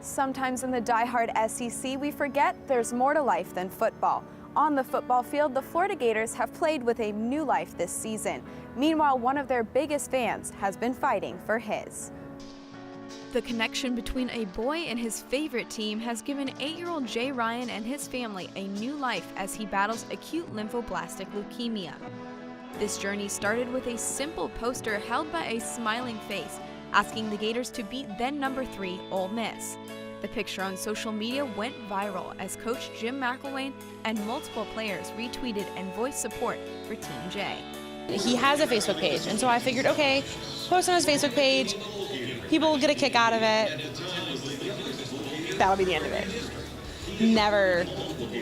Sometimes in the diehard SEC, we forget there's more to life than football. On the football field, the Florida Gators have played with a new life this season. Meanwhile, one of their biggest fans has been fighting for his. The connection between a boy and his favorite team has given 8-year-old Jay Ryan and his family a new life as he battles acute lymphoblastic leukemia. This journey started with a simple poster held by a smiling face, asking the Gators to beat then number 3 Ole Miss. The picture on social media went viral as Coach Jim McElwain and multiple players retweeted and voiced support for Team Jay. He has a Facebook page, and so I figured, okay, post on his Facebook page, people will get a kick out of it. That'll be the end of it. Never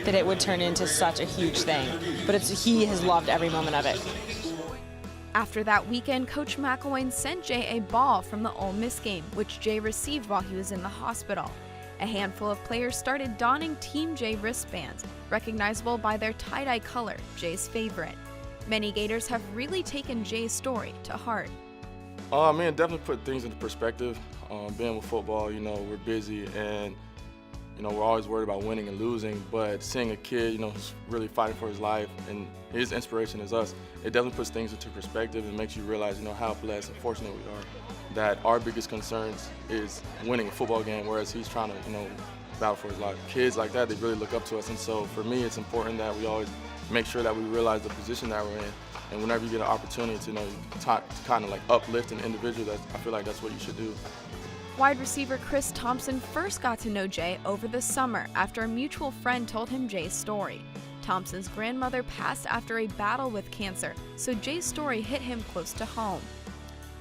that it would turn into such a huge thing, but he has loved every moment of it. After that weekend, Coach McElwain sent Jay a ball from the Ole Miss game, which Jay received while he was in the hospital. A handful of players started donning Team Jay wristbands, recognizable by their tie-dye color, Jay's favorite. Many Gators have really taken Jay's story to heart. Man, definitely put things into perspective. Being with football, we're busy and we're always worried about winning and losing, but seeing a kid, who's really fighting for his life and his inspiration is us, it definitely puts things into perspective and makes you realize, how blessed and fortunate we are that our biggest concerns is winning a football game, whereas he's trying to, battle for his life. Kids like that, they really look up to us, and so for me, it's important that we always make sure that we realize the position that we're in, and whenever you get an opportunity to, kind of like uplift an individual, I feel like that's what you should do. Wide receiver Chris Thompson first got to know Jay over the summer after a mutual friend told him Jay's story. Thompson's grandmother passed after a battle with cancer, so Jay's story hit him close to home.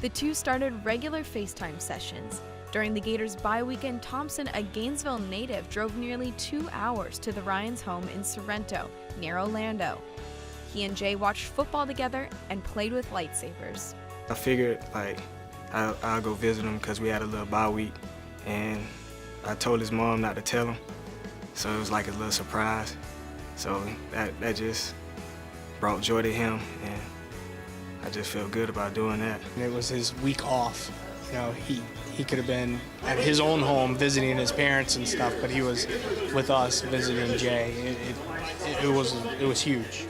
The two started regular FaceTime sessions. During the Gators' bye weekend, Thompson, a Gainesville native, drove nearly 2 hours to the Ryans' home in Sorrento, near Orlando. He and Jay watched football together and played with lightsabers. I figured, I'll go visit him because we had a little bye week, and I told his mom not to tell him, so it was like a little surprise. So that just brought joy to him, and I just felt good about doing that. It was his week off. He could have been at his own home visiting his parents and stuff, but he was with us visiting Jay. It was huge.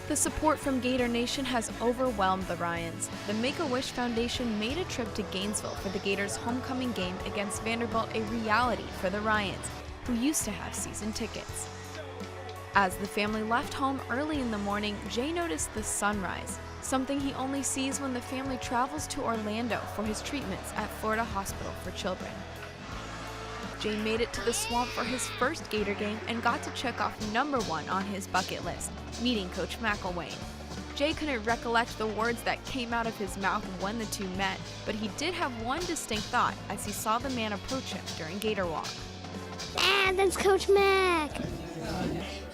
The support from Gator Nation has overwhelmed the Ryans. The Make-A-Wish Foundation made a trip to Gainesville for the Gators' homecoming game against Vanderbilt a reality for the Ryans, who used to have season tickets. As the family left home early in the morning, Jay noticed the sunrise, something he only sees when the family travels to Orlando for his treatments at Florida Hospital for Children. Jay made it to the Swamp for his first Gator game and got to check off number 1 on his bucket list, meeting Coach McElwain. Jay couldn't recollect the words that came out of his mouth when the two met, but he did have one distinct thought as he saw the man approach him during Gator Walk. That's Coach Mac.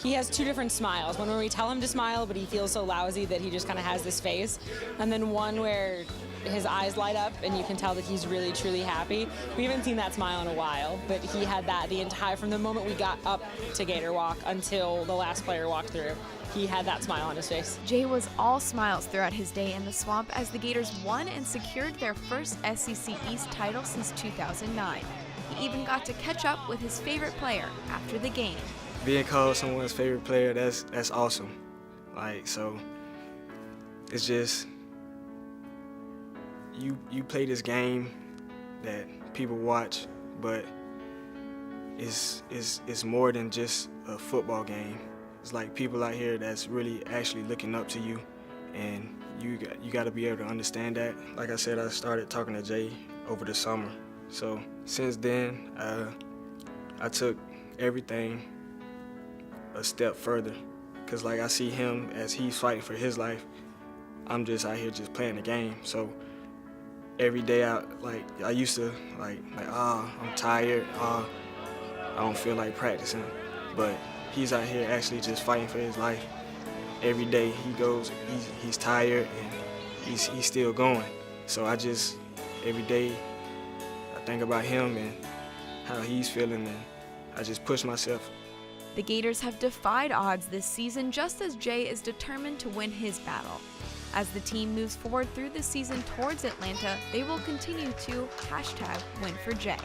He has 2 different smiles. One where we tell him to smile, but he feels so lousy that he just kind of has this face. And then one where his eyes light up and you can tell that he's really, truly happy. We haven't seen that smile in a while, but he had that from the moment we got up to Gator Walk until the last player walked through. He had that smile on his face. Jay was all smiles throughout his day in the Swamp as the Gators won and secured their first SEC East title since 2009. He even got to catch up with his favorite player after the game. Being called someone's favorite player, that's awesome. So it's just, you play this game that people watch, but it's more than just a football game. It's like people out here that's really actually looking up to you, and you got to be able to understand that. Like I said, I started talking to Jay over the summer. So since then, I took everything a step further, because I see him as he's fighting for his life. I'm just out here just playing the game. So every day I used to I'm tired, I don't feel like practicing, but he's out here actually just fighting for his life. Every day he goes, he's tired and he's still going. So every day I think about him and how he's feeling, and I just push myself. The Gators have defied odds this season, just as Jay is determined to win his battle. As the team moves forward through the season towards Atlanta, they will continue to #WinForJay.